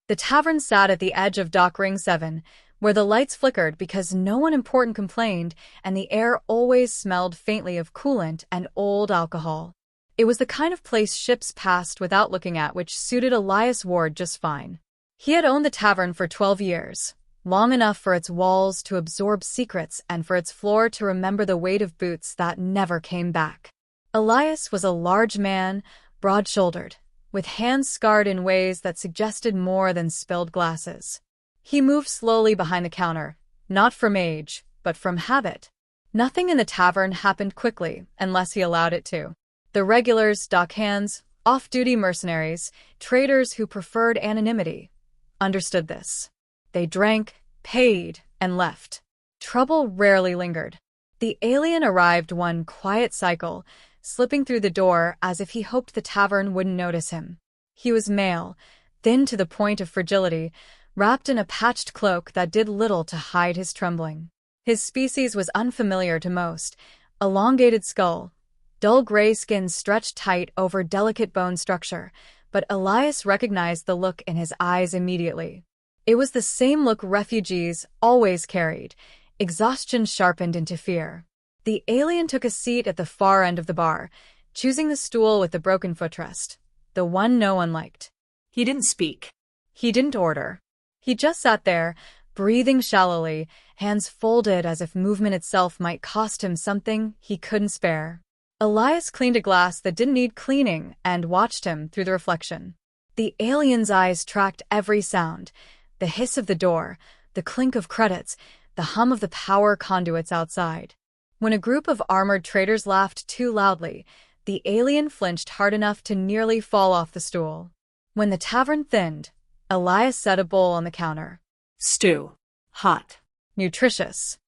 The tavern sat at the edge of Dock Ring 7, where the lights flickered because no one important complained, and the air always smelled faintly of coolant and old alcohol. It was the kind of place ships passed without looking at, which suited Elias Ward just fine. He had owned the tavern for 12 years, long enough for its walls to absorb secrets and for its floor to remember the weight of boots that never came back. Elias was a large man, broad-shouldered, with hands scarred in ways that suggested more than spilled glasses. He moved slowly behind the counter, not from age, but from habit. Nothing in the tavern happened quickly unless he allowed it to. The regulars, dockhands, off-duty mercenaries, traders who preferred anonymity, understood this. They drank, paid, and left. Trouble rarely lingered. The alien arrived one quiet cycle, slipping through the door as if he hoped the tavern wouldn't notice him. He was male, thin to the point of fragility, wrapped in a patched cloak that did little to hide his trembling. His species was unfamiliar to most: elongated skull, dull gray skin stretched tight over delicate bone structure, but Elias recognized the look in his eyes immediately. It was the same look refugees always carried, exhaustion sharpened into fear. The alien took a seat at the far end of the bar, choosing the stool with the broken footrest, the one no one liked. He didn't speak. He didn't order. He just sat there, breathing shallowly, hands folded as if movement itself might cost him something he couldn't spare. Elias cleaned a glass that didn't need cleaning and watched him through the reflection. The alien's eyes tracked every sound: the hiss of the door, the clink of credits, the hum of the power conduits outside. When a group of armored traders laughed too loudly, the alien flinched hard enough to nearly fall off the stool. When the tavern thinned, Elias set a bowl on the counter. Stew. Hot. Nutritious.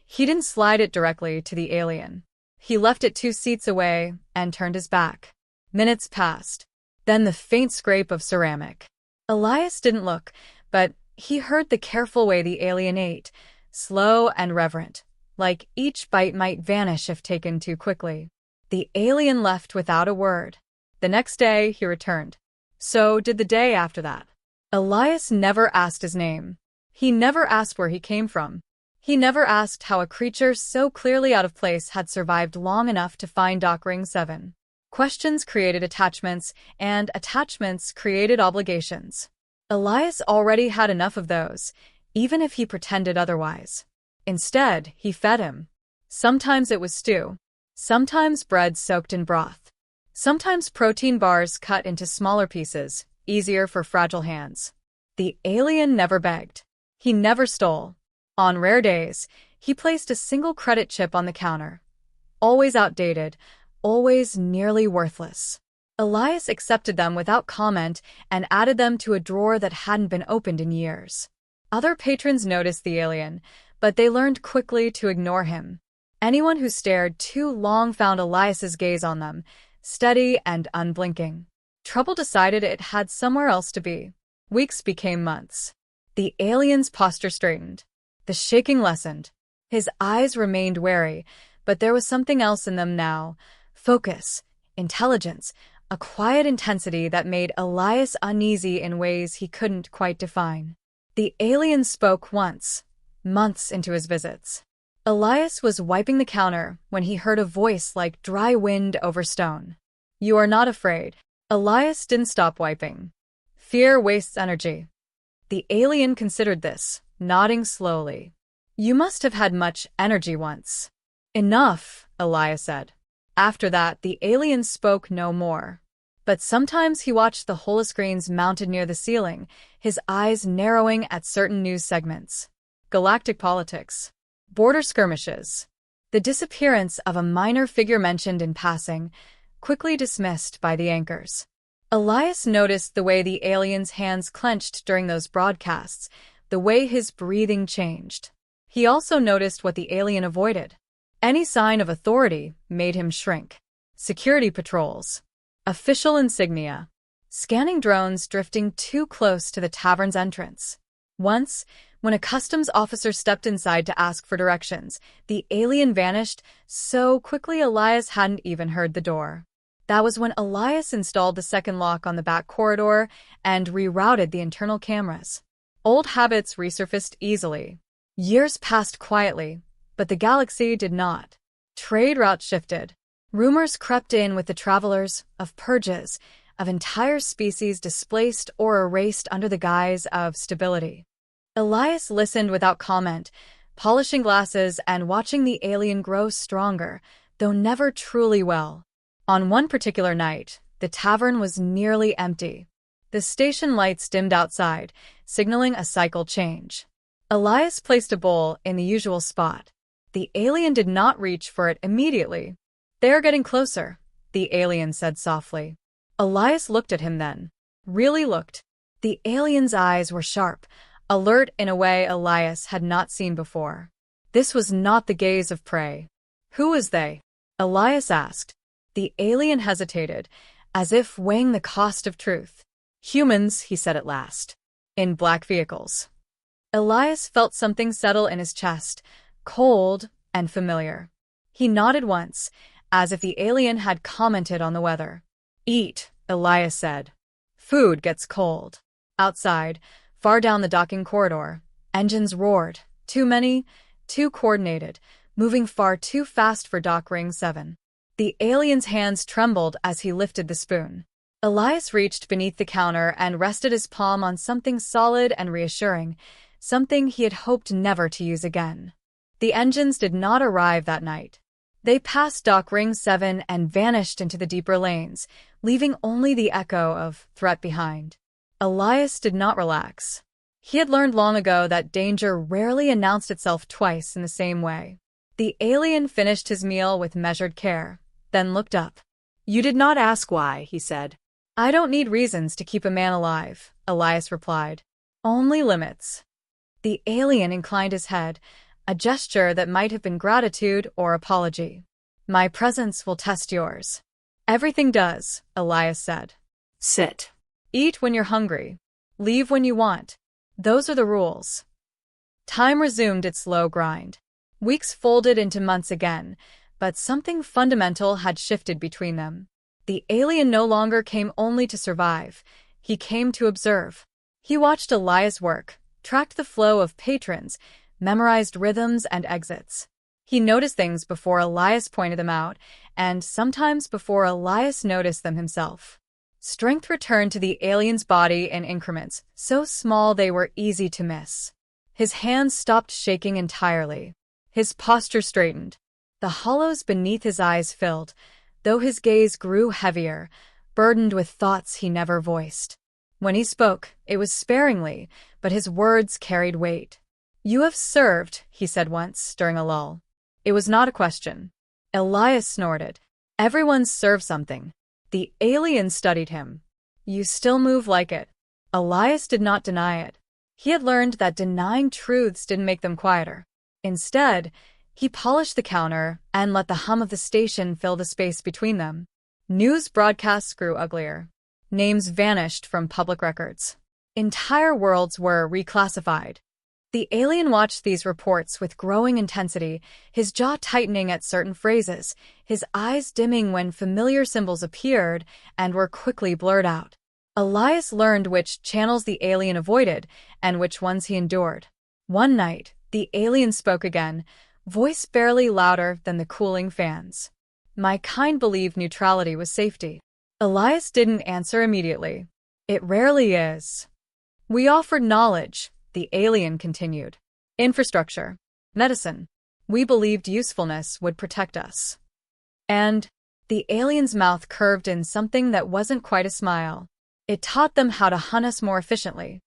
He didn't slide it directly to the alien. He left it 2 seats away and turned his back. Minutes passed. Then the faint scrape of ceramic. Elias didn't look, but he heard the careful way the alien ate, slow and reverent, like each bite might vanish if taken too quickly. The alien left without a word. The next day, he returned. So did the day after that. Elias never asked his name. He never asked where he came from. He never asked how a creature so clearly out of place had survived long enough to find Dock Ring 7. Questions created attachments, and attachments created obligations. Elias already had enough of those, even if he pretended otherwise. Instead, he fed him. Sometimes it was stew. Sometimes bread soaked in broth. Sometimes protein bars cut into smaller pieces, easier for fragile hands. The alien never begged. He never stole. On rare days, he placed a single credit chip on the counter. Always outdated, always nearly worthless. Elias accepted them without comment and added them to a drawer that hadn't been opened in years. Other patrons noticed the alien, but they learned quickly to ignore him. Anyone who stared too long found Elias's gaze on them, steady and unblinking. Trouble decided it had somewhere else to be. Weeks became months. The alien's posture straightened. The shaking lessened. His eyes remained wary, but there was something else in them now: focus, intelligence, a quiet intensity that made Elias uneasy in ways he couldn't quite define. The alien spoke once, months into his visits. Elias was wiping the counter when he heard a voice like dry wind over stone. "You are not afraid." Elias didn't stop wiping. "Fear wastes energy." The alien considered this, nodding slowly. "You must have had much energy once." "Enough," Elias said. After that, the alien spoke no more. But sometimes he watched the holoscreens mounted near the ceiling, his eyes narrowing at certain news segments. Galactic politics. Border skirmishes. The disappearance of a minor figure mentioned in passing, quickly dismissed by the anchors. Elias noticed the way the alien's hands clenched during those broadcasts, the way his breathing changed. He also noticed what the alien avoided. Any sign of authority made him shrink. Security patrols. Official insignia. Scanning drones drifting too close to the tavern's entrance. Once, when a customs officer stepped inside to ask for directions, the alien vanished so quickly Elias hadn't even heard the door. That was when Elias installed the second lock on the back corridor and rerouted the internal cameras. Old habits resurfaced easily. Years passed quietly, but the galaxy did not. Trade routes shifted. Rumors crept in with the travelers of purges, of entire species displaced or erased under the guise of stability. Elias listened without comment, polishing glasses and watching the alien grow stronger, though never truly well. On one particular night, the tavern was nearly empty. The station lights dimmed outside, signaling a cycle change. Elias placed a bowl in the usual spot. The alien did not reach for it immediately. "They are getting closer," the alien said softly. Elias looked at him then. Really looked. The alien's eyes were sharp, alert in a way Elias had not seen before. This was not the gaze of prey. "Who is they?" Elias asked. The alien hesitated, as if weighing the cost of truth. "Humans," he said at last. "In black vehicles." Elias felt something settle in his chest, cold and familiar. He nodded once, as if the alien had commented on the weather. "Eat," Elias said. "Food gets cold." Outside, far down the docking corridor, engines roared. Too many, too coordinated, moving far too fast for Dock Ring 7. The alien's hands trembled as he lifted the spoon. Elias reached beneath the counter and rested his palm on something solid and reassuring, something he had hoped never to use again. The engines did not arrive that night. They passed Dock Ring 7 and vanished into the deeper lanes, leaving only the echo of threat behind. Elias did not relax. He had learned long ago that danger rarely announced itself twice in the same way. The alien finished his meal with measured care, then looked up. "You did not ask why," he said. "I don't need reasons to keep a man alive," Elias replied. "Only limits." The alien inclined his head, a gesture that might have been gratitude or apology. "My presence will test yours." "Everything does," Elias said. Sit. "Eat when you're hungry. Leave when you want. Those are the rules." Time resumed its slow grind. Weeks folded into months again, but something fundamental had shifted between them. The alien no longer came only to survive. He came to observe. He watched Elias work, tracked the flow of patrons, memorized rhythms and exits. He noticed things before Elias pointed them out, and sometimes before Elias noticed them himself. Strength returned to the alien's body in increments, so small they were easy to miss. His hands stopped shaking entirely. His posture straightened. The hollows beneath his eyes filled, though his gaze grew heavier, burdened with thoughts he never voiced. When he spoke, it was sparingly, but his words carried weight. "You have served," he said once, during a lull. It was not a question. Elias snorted. "Everyone's served something." The alien studied him. "You still move like it." Elias did not deny it. He had learned that denying truths didn't make them quieter. Instead, he polished the counter and let the hum of the station fill the space between them. News broadcasts grew uglier. Names vanished from public records. Entire worlds were reclassified. The alien watched these reports with growing intensity, his jaw tightening at certain phrases, his eyes dimming when familiar symbols appeared and were quickly blurred out. Elias learned which channels the alien avoided and which ones he endured. One night, the alien spoke again, voice barely louder than the cooling fans. "My kind believed neutrality was safety." Elias didn't answer immediately. "It rarely is." "We offered knowledge," the alien continued. "Infrastructure. Medicine. We believed usefulness would protect us." And the alien's mouth curved in something that wasn't quite a smile. "It taught them how to hunt us more efficiently."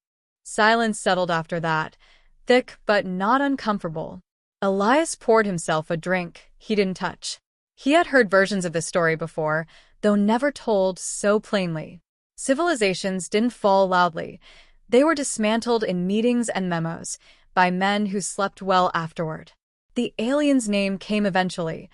Silence settled after that, thick but not uncomfortable. Elias poured himself a drink he didn't touch. He had heard versions of this story before, though never told so plainly. Civilizations didn't fall loudly. They were dismantled in meetings and memos, by men who slept well afterward. The alien's name came eventually,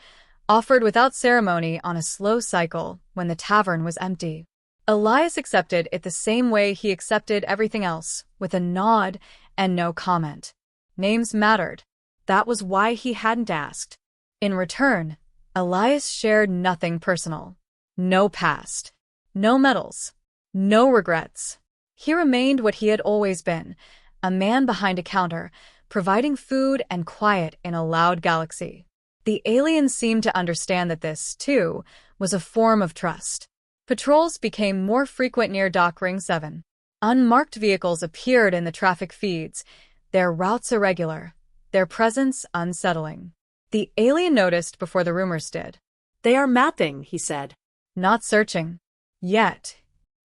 offered without ceremony on a slow cycle when the tavern was empty. Elias accepted it the same way he accepted everything else, with a nod and no comment. Names mattered. That was why he hadn't asked. In return, Elias shared nothing personal. No past. No medals. No regrets. He remained what he had always been, a man behind a counter, providing food and quiet in a loud galaxy. The aliens seemed to understand that this, too, was a form of trust. Patrols became more frequent near Dock Ring 7. Unmarked vehicles appeared in the traffic feeds, their routes irregular, their presence unsettling. The alien noticed before the rumors did. They are mapping, he said. Not searching. Yet.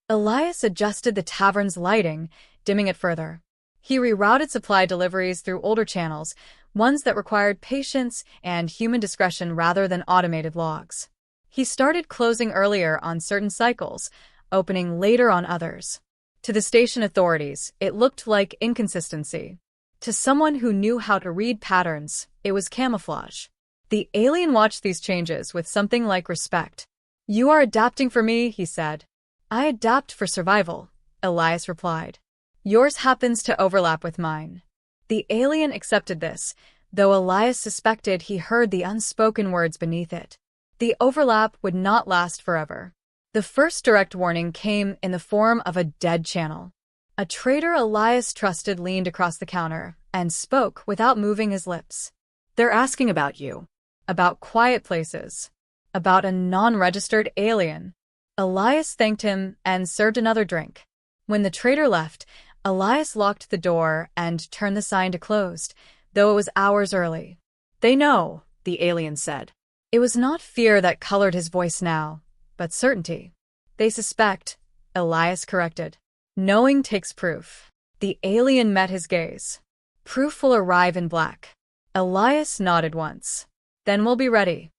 Elias adjusted the tavern's lighting, dimming it further. He rerouted supply deliveries through older channels, ones that required patience and human discretion rather than automated logs. He started closing earlier on certain cycles, opening later on others. To the station authorities, it looked like inconsistency. To someone who knew how to read patterns, it was camouflage. The alien watched these changes with something like respect. "You are adapting for me," he said. "I adapt for survival," Elias replied. "Yours happens to overlap with mine." The alien accepted this, though Elias suspected he heard the unspoken words beneath it. The overlap would not last forever. The first direct warning came in the form of a dead channel. A traitor Elias trusted leaned across the counter and spoke without moving his lips. They're asking about you. About quiet places. About a non-registered alien. Elias thanked him and served another drink. When the traitor left, Elias locked the door and turned the sign to closed, though it was hours early. They know, the alien said. It was not fear that colored his voice now, but certainty. They suspect, Elias corrected. Knowing takes proof. The alien met his gaze. Proof will arrive in black. Elias nodded once. Then we'll be ready.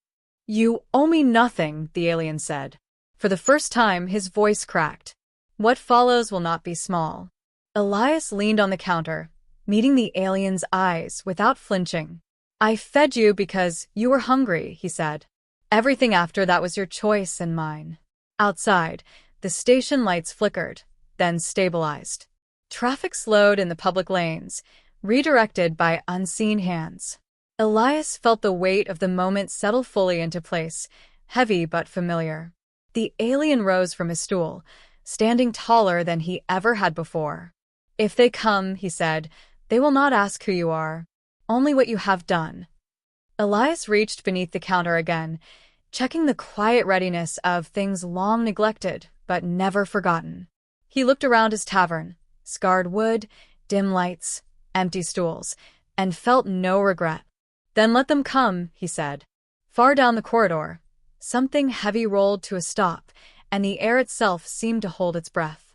You owe me nothing, the alien said. For the first time, his voice cracked. What follows will not be small. Elias leaned on the counter, meeting the alien's eyes without flinching. I fed you because you were hungry, he said. Everything after that was your choice and mine. Outside, the station lights flickered, then stabilized. Traffic slowed in the public lanes, redirected by unseen hands. Elias felt the weight of the moment settle fully into place, heavy but familiar. The alien rose from his stool, standing taller than he ever had before. If they come, he said, they will not ask who you are, only what you have done. Elias reached beneath the counter again, checking the quiet readiness of things long neglected but never forgotten. He looked around his tavern, scarred wood, dim lights, empty stools, and felt no regret. Then let them come, he said. Far down the corridor, something heavy rolled to a stop, and the air itself seemed to hold its breath.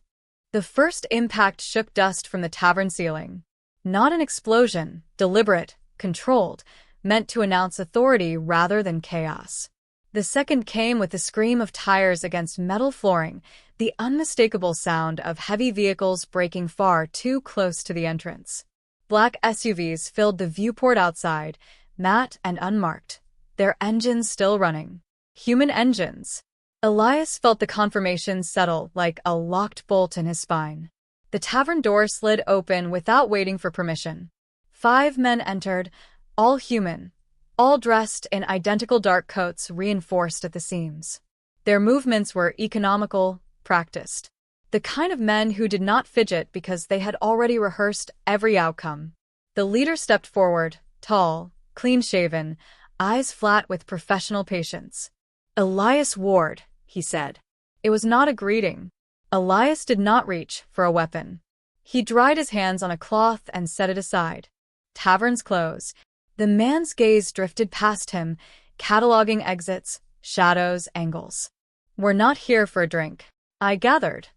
The first impact shook dust from the tavern ceiling. Not an explosion, deliberate, controlled, meant to announce authority rather than chaos. The second came with the scream of tires against metal flooring, the unmistakable sound of heavy vehicles braking far too close to the entrance. Black SUVs filled the viewport outside, matte and unmarked, their engines still running. Human engines. Elias felt the confirmation settle like a locked bolt in his spine. The tavern door slid open without waiting for permission. 5 men entered, all human, all dressed in identical dark coats reinforced at the seams. Their movements were economical, practiced. The kind of men who did not fidget because they had already rehearsed every outcome. The leader stepped forward, tall, clean-shaven, eyes flat with professional patience. Elias Ward, he said. It was not a greeting. Elias did not reach for a weapon. He dried his hands on a cloth and set it aside. Taverns close. The man's gaze drifted past him, cataloging exits, shadows, angles. We're not here for a drink, I gathered.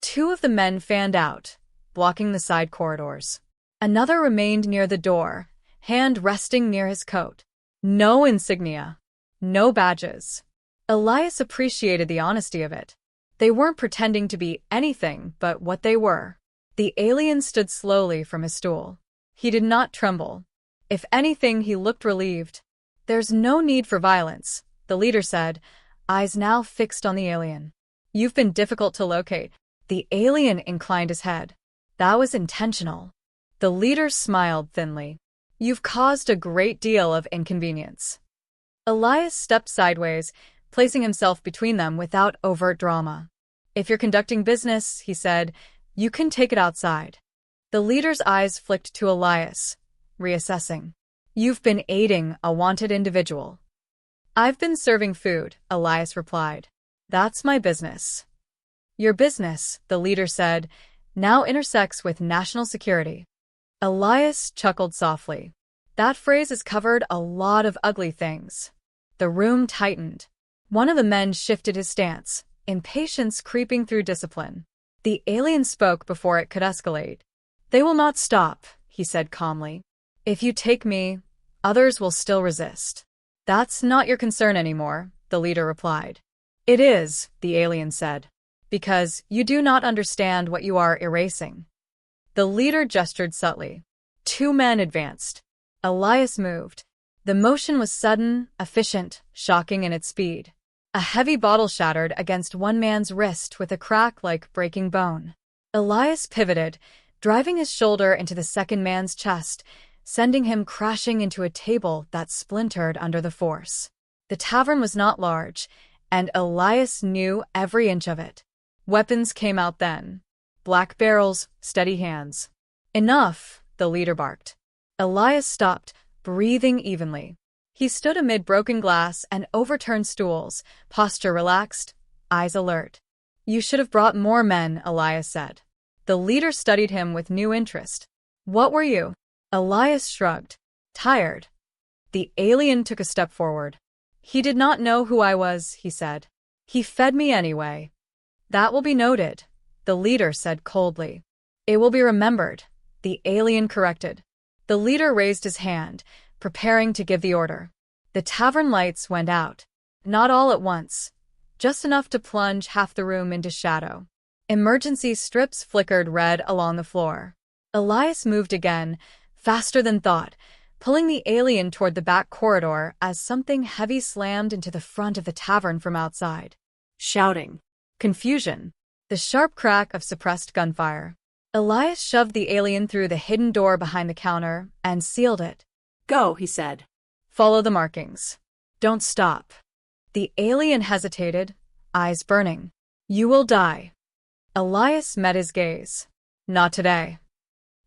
2 of the men fanned out, blocking the side corridors. Another remained near the door, hand resting near his coat. No insignia. No badges. Elias appreciated the honesty of it. They weren't pretending to be anything but what they were. The alien stood slowly from his stool. He did not tremble. If anything, he looked relieved. There's no need for violence, the leader said, eyes now fixed on the alien. You've been difficult to locate. The alien inclined his head. That was intentional. The leader smiled thinly. You've caused a great deal of inconvenience. Elias stepped sideways, placing himself between them without overt drama. "If you're conducting business," he said, "you can take it outside." The leader's eyes flicked to Elias, reassessing. "You've been aiding a wanted individual." "I've been serving food," Elias replied. "That's my business." "Your business," the leader said, "now intersects with national security." Elias chuckled softly. "That phrase has covered a lot of ugly things." The room tightened. One of the men shifted his stance, impatience creeping through discipline. The alien spoke before it could escalate. "They will not stop," he said calmly. "If you take me, others will still resist." "That's not your concern anymore," the leader replied. "It is," the alien said, "because you do not understand what you are erasing." The leader gestured subtly. Two men advanced. Elias moved. The motion was sudden, efficient, shocking in its speed. A heavy bottle shattered against one man's wrist with a crack like breaking bone. Elias pivoted, driving his shoulder into the second man's chest, sending him crashing into a table that splintered under the force. The tavern was not large, and Elias knew every inch of it. Weapons came out then. Black barrels, steady hands. "Enough," the leader barked. Elias stopped, breathing evenly. He stood amid broken glass and overturned stools, posture relaxed, eyes alert. "You should have brought more men," Elias said. The leader studied him with new interest. "What were you?" Elias shrugged. "Tired." The alien took a step forward. "He did not know who I was," he said. "He fed me anyway." "That will be noted," the leader said coldly. "It will be remembered," the alien corrected. The leader raised his hand, preparing to give the order. The tavern lights went out. Not all at once, just enough to plunge half the room into shadow. Emergency strips flickered red along the floor. Elias moved again, faster than thought, pulling the alien toward the back corridor as something heavy slammed into the front of the tavern from outside. Shouting. Confusion. The sharp crack of suppressed gunfire. Elias shoved the alien through the hidden door behind the counter and sealed it. "Go," he said. "Follow the markings. Don't stop." The alien hesitated, eyes burning. "You will die." Elias met his gaze. "Not today."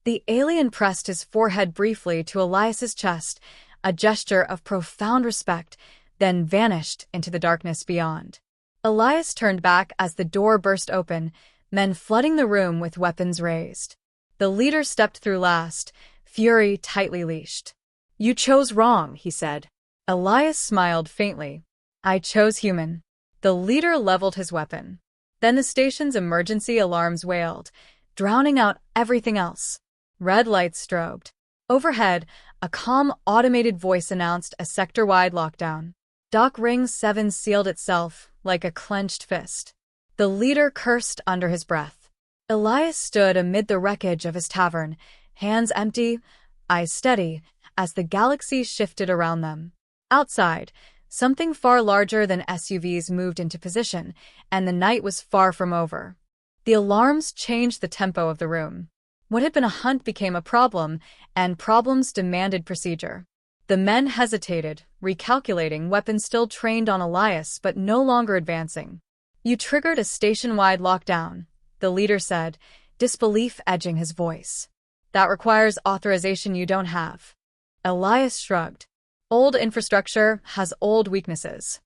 The alien pressed his forehead briefly to Elias's chest, a gesture of profound respect, then vanished into the darkness beyond. Elias turned back as the door burst open, men flooding the room with weapons raised. The leader stepped through last, fury tightly leashed. "You chose wrong," he said. Elias smiled faintly. "I chose human." The leader leveled his weapon. Then the station's emergency alarms wailed, drowning out everything else. Red lights strobed. Overhead, a calm, automated voice announced a sector-wide lockdown. Dock Ring 7 sealed itself like a clenched fist. The leader cursed under his breath. Elias stood amid the wreckage of his tavern, hands empty, eyes steady, as the galaxy shifted around them. Outside, something far larger than SUVs moved into position, and the night was far from over. The alarms changed the tempo of the room. What had been a hunt became a problem, and problems demanded procedure. The men hesitated, recalculating, weapons still trained on Elias but no longer advancing. "You triggered a station-wide lockdown," the leader said, disbelief edging his voice. "That requires authorization you don't have." Elias shrugged. "Old infrastructure has old weaknesses."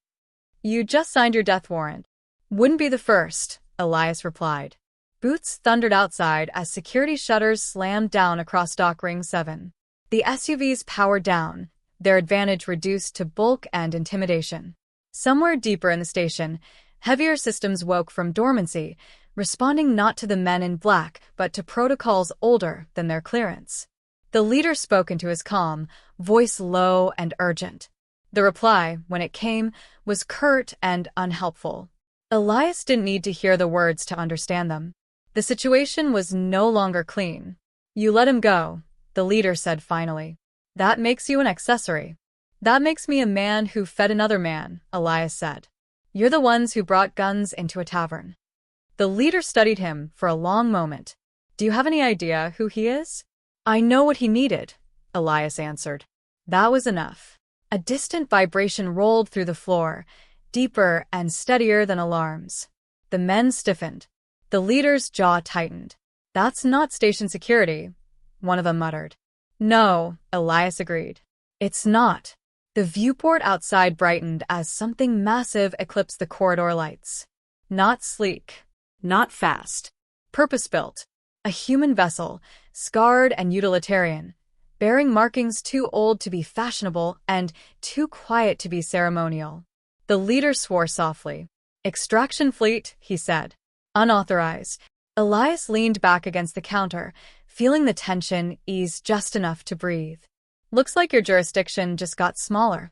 "You just signed your death warrant." "Wouldn't be the first," Elias replied. Boots thundered outside as security shutters slammed down across Dock Ring 7. The SUVs powered down, their advantage reduced to bulk and intimidation. Somewhere deeper in the station, heavier systems woke from dormancy, responding not to the men in black but to protocols older than their clearance. The leader spoke into his calm, voice low and urgent. The reply, when it came, was curt and unhelpful. Elias didn't need to hear the words to understand them. The situation was no longer clean. "You let him go," the leader said finally. "That makes you an accessory." "That makes me a man who fed another man," Elias said. "You're the ones who brought guns into a tavern." The leader studied him for a long moment. "Do you have any idea who he is?" "I know what he needed," Elias answered. That was enough. A distant vibration rolled through the floor, deeper and steadier than alarms. The men stiffened. The leader's jaw tightened. "That's not station security," one of them muttered. "No," Elias agreed. "It's not." The viewport outside brightened as something massive eclipsed the corridor lights. Not sleek. Not fast. Purpose-built. A human vessel, scarred and utilitarian, bearing markings too old to be fashionable and too quiet to be ceremonial. The leader swore softly. "Extraction fleet," he said. "Unauthorized." Elias leaned back against the counter, feeling the tension ease just enough to breathe. "Looks like your jurisdiction just got smaller."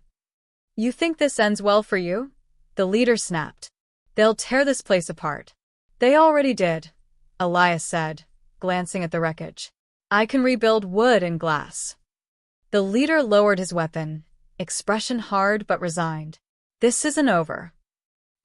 "You think this ends well for you?" The leader snapped. "They'll tear this place apart." "They already did," Elias said, glancing at the wreckage. "I can rebuild wood and glass." The leader lowered his weapon, expression hard but resigned. "This isn't over."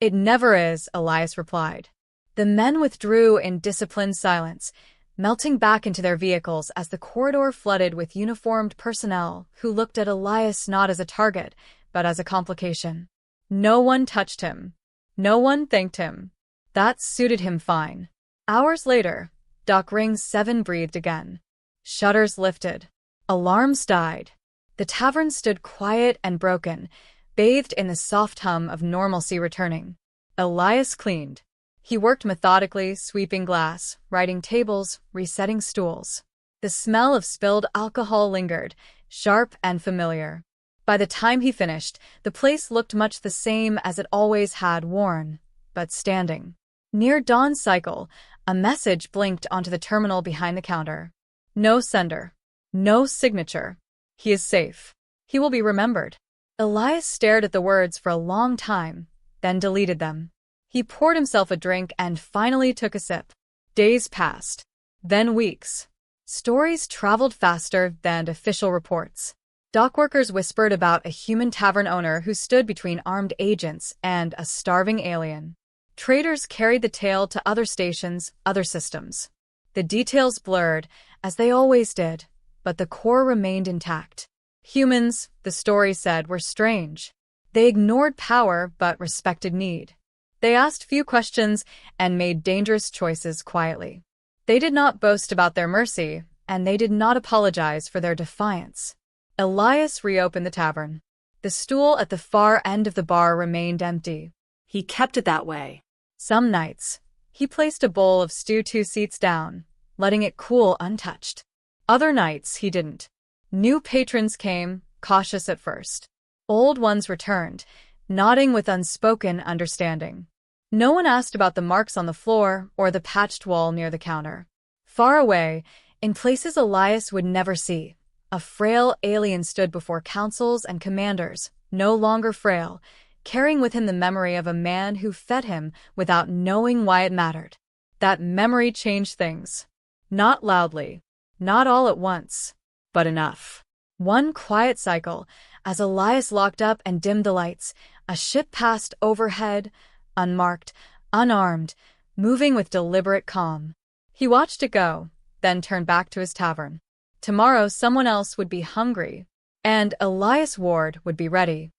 "It never is," Elias replied. The men withdrew in disciplined silence, melting back into their vehicles as the corridor flooded with uniformed personnel who looked at Elias not as a target, but as a complication. No one touched him. No one thanked him. That suited him fine. Hours later, Dock Ring 7 breathed again. Shutters lifted. Alarms died. The tavern stood quiet and broken, bathed in the soft hum of normalcy returning. Elias cleaned. He worked methodically, sweeping glass, righting tables, resetting stools. The smell of spilled alcohol lingered, sharp and familiar. By the time he finished, the place looked much the same as it always had, worn, but standing. Near dawn's cycle, a message blinked onto the terminal behind the counter. "No sender. No signature. He is safe. He will be remembered." Elias stared at the words for a long time, then deleted them. He poured himself a drink and finally took a sip. Days passed. Then weeks. Stories traveled faster than official reports. Dockworkers whispered about a human tavern owner who stood between armed agents and a starving alien. Traders carried the tale to other stations, other systems. The details blurred, as they always did, but the core remained intact. Humans, the story said, were strange. They ignored power but respected need. They asked few questions and made dangerous choices quietly. They did not boast about their mercy, and they did not apologize for their defiance. Elias reopened the tavern. The stool at the far end of the bar remained empty. He kept it that way. Some nights, he placed a bowl of stew 2 seats down, letting it cool untouched. Other nights, he didn't. New patrons came, cautious at first. Old ones returned, nodding with unspoken understanding. No one asked about the marks on the floor or the patched wall near the counter. Far away, in places Elias would never see, a frail alien stood before councils and commanders, no longer frail, carrying with him the memory of a man who fed him without knowing why it mattered. That memory changed things. Not loudly, not all at once, but enough. One quiet cycle, as Elias locked up and dimmed the lights, a ship passed overhead, unmarked, unarmed, moving with deliberate calm. He watched it go, then turned back to his tavern. Tomorrow someone else would be hungry, and Elias Ward would be ready.